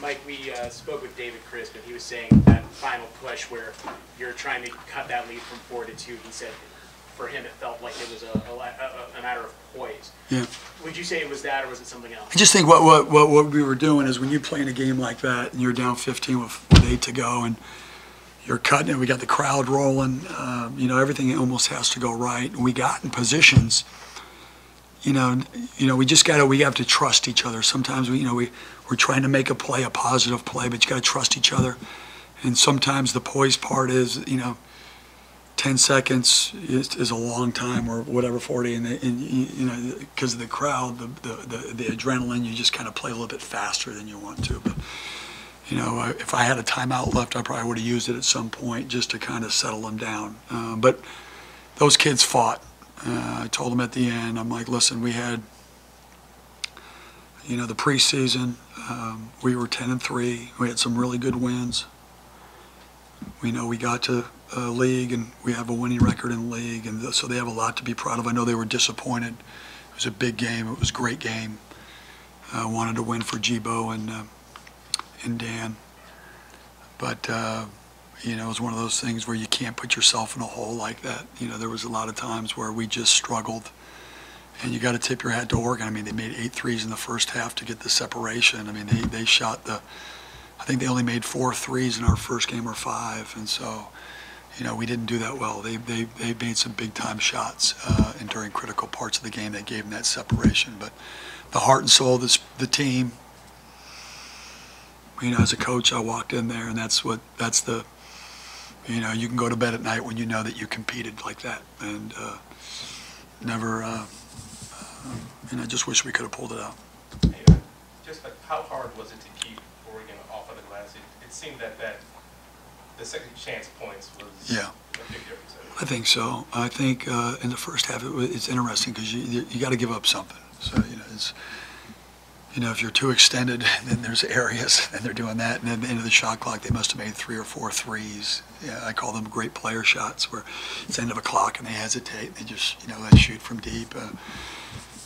Mike, we spoke with David Crisp, and he was saying that final push where you're trying to cut that lead from 4-2. He said for him it felt like it was a matter of poise. Yeah. Would you say it was that, or was it something else? I just think what we were doing is when you play in a game like that and you're down 15 with 8 to go and you're cutting it, we got the crowd rolling, everything almost has to go right. And we got in positions, we have to trust each other. Sometimes we're trying to make a play, a positive play, but you got to trust each other. And sometimes the poise part is, 10 seconds is a long time, or whatever, 40, and because of the crowd, the adrenaline, you just kind of play a little bit faster than you want to. But if I had a timeout left, I probably would have used it at some point just to kind of settle them down. But those kids fought. I told them at the end, I'm like, listen, we had, the preseason, we were 10-3. We had some really good wins. We know we got to league, and we have a winning record in the league, and so they have a lot to be proud of. I know they were disappointed. It was a big game. It was a great game. Wanted to win for Jibo and Dan, but it was one of those things where you can't put yourself in a hole like that. There was a lot of times where we just struggled, and you got to tip your hat to Oregon. I mean, they made 8 threes in the first half to get the separation. I mean, they shot I think they only made 4 threes in our first game, or 5, and so we didn't do that well. They made some big time shots and during critical parts of the game that gave them that separation. But the heart and soul of the team, as a coach, I walked in there, and that's the you can go to bed at night when you know that you competed like that, and never I just wish we could have pulled it out. Just how hard was it to keep Oregon off of the glass? It seemed that the second chance points was a big difference. I think so. I think in the first half it's interesting because you got to give up something. So if you're too extended, then there's areas, and they're doing that. And at the end of the shot clock, they must have made 3 or 4 threes. Yeah, I call them great player shots, where it's the end of a clock and they hesitate. They just they shoot from deep.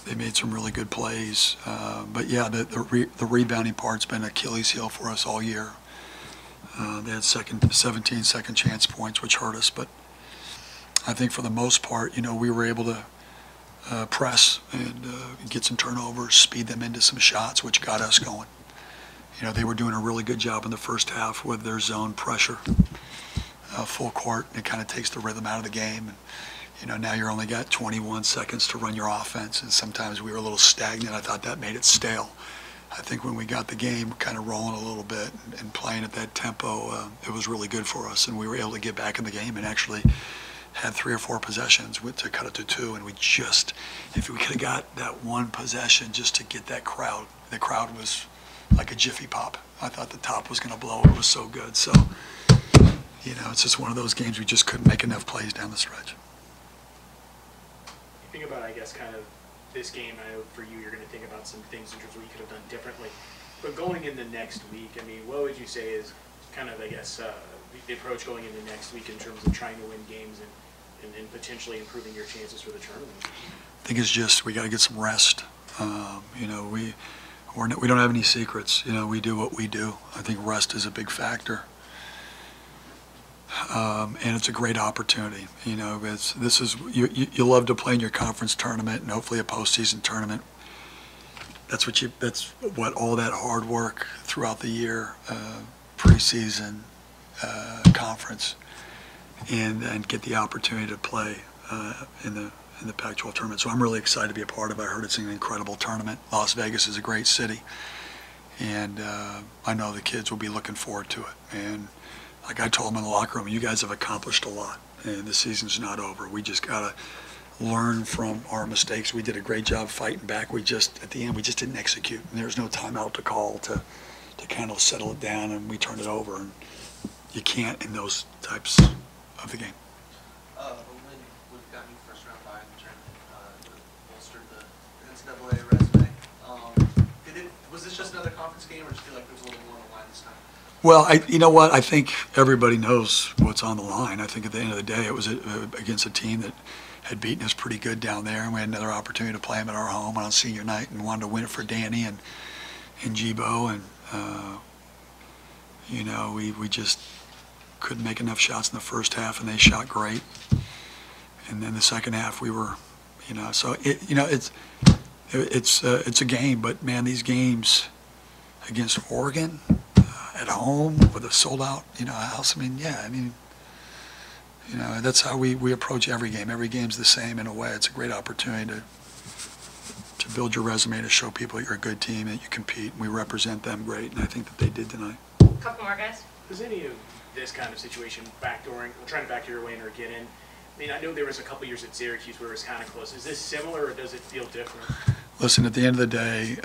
They made some really good plays. But yeah, the rebounding part's been Achilles heel for us all year. They had 17 second chance points, which hurt us. But I think for the most part, we were able to press and get some turnovers, speed them into some shots, which got us going. They were doing a really good job in the first half with their zone pressure, full court. It kind of takes the rhythm out of the game. And now you're only got 21 seconds to run your offense, and sometimes we were a little stagnant. I thought that made it stale. I think when we got the game kind of rolling a little bit and playing at that tempo, it was really good for us, and we were able to get back in the game and actually had 3 or 4 possessions to cut it to 2, and if we could have got that one possession just to get that crowd, the crowd was like a Jiffy Pop. I thought the top was going to blow. It was so good. So, it's just one of those games we just couldn't make enough plays down the stretch. You think about, I guess, kind of this game. I know for you, you're going to think about some things in terms of what you could have done differently. But going into next week, I mean, what would you say is kind of, I guess, the approach going into next week in terms of trying to win games and potentially improving your chances for the tournament? I think it's just we got to get some rest. We don't have any secrets. We do what we do. I think rest is a big factor, and it's a great opportunity. You love to play in your conference tournament and hopefully a postseason tournament. That's what all that hard work throughout the year, preseason, conference, and get the opportunity to play in the Pac-12 tournament. So I'm really excited to be a part of it. I heard it's an incredible tournament. Las Vegas is a great city, and I know the kids will be looking forward to it. And like I told them in the locker room, you guys have accomplished a lot, and the season's not over. We just gotta learn from our mistakes. We did a great job fighting back. At the end, we just didn't execute, and there was no timeout to call to kind of settle it down, and we turned it over. And you can't in those types of the game. The win would have gotten you first round bye in the tournament, bolstered the NCAA resume. Was this just another conference game, or did you feel like there was a little more on the line this time? Well, you know what? I think everybody knows what's on the line. I think at the end of the day, it was against a team that had beaten us pretty good down there, and we had another opportunity to play them at our home on senior night and wanted to win it for Danny and Jibo, and You know, we just couldn't make enough shots in the first half, and they shot great. And then the second half, we were, you know, so it's a game, but man, these games against Oregon at home with a sold-out, you know, house. I mean, yeah, I mean, you know, that's how we approach every game. Every game's the same in a way. It's a great opportunity to build your resume, to show people you're a good team, that you compete, and we represent them great, and I think that they did tonight. Couple more guys. Does any of this kind of situation trying to backdoor your way in or get in? I mean, I know there was a couple years at Syracuse where it was kind of close. Is this similar, or does it feel different? Listen, at the end of the day,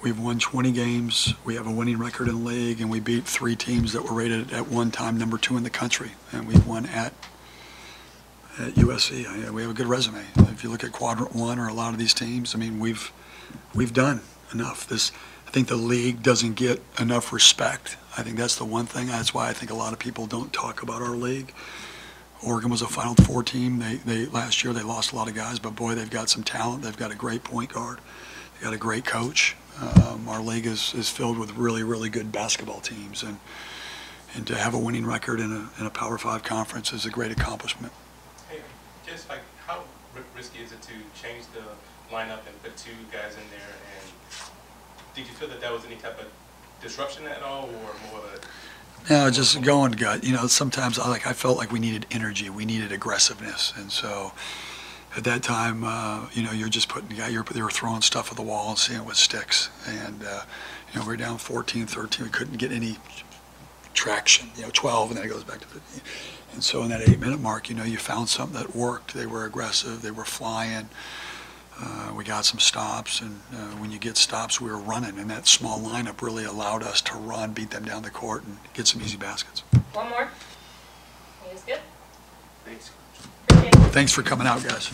we've won 20 games. We have a winning record in the league, and we beat 3 teams that were rated at one time number 2 in the country, and we've won at USC. We have a good resume. If you look at Quadrant 1 or a lot of these teams, I mean, we've done enough. I think the league doesn't get enough respect. I think that's the one thing. That's why I think a lot of people don't talk about our league. Oregon was a Final Four team. Last year they lost a lot of guys, but boy, they've got some talent. They've got a great point guard. They've got a great coach. Our league is filled with really, really good basketball teams, and to have a winning record in a Power 5 conference is a great accomplishment. Hey, just like, how risky is it to change the lineup and put 2 guys in there? And did you feel that was any type of disruption at all, or more of a... No, just going gut. You know, sometimes I felt like we needed energy, we needed aggressiveness, and so at that time, you know, you're just they were throwing stuff at the wall and seeing what sticks. And you know, we were down 14, 13. We couldn't get any traction. You know, 12, and then it goes back to 15. And so in that 8-minute mark, you know, you found something that worked. They were aggressive. They were flying. We got some stops, and when you get stops, we were running, and that small lineup really allowed us to run, beat them down the court, and get some easy baskets. One more. You guys good? Thanks. Appreciate it. Thanks for coming out, guys.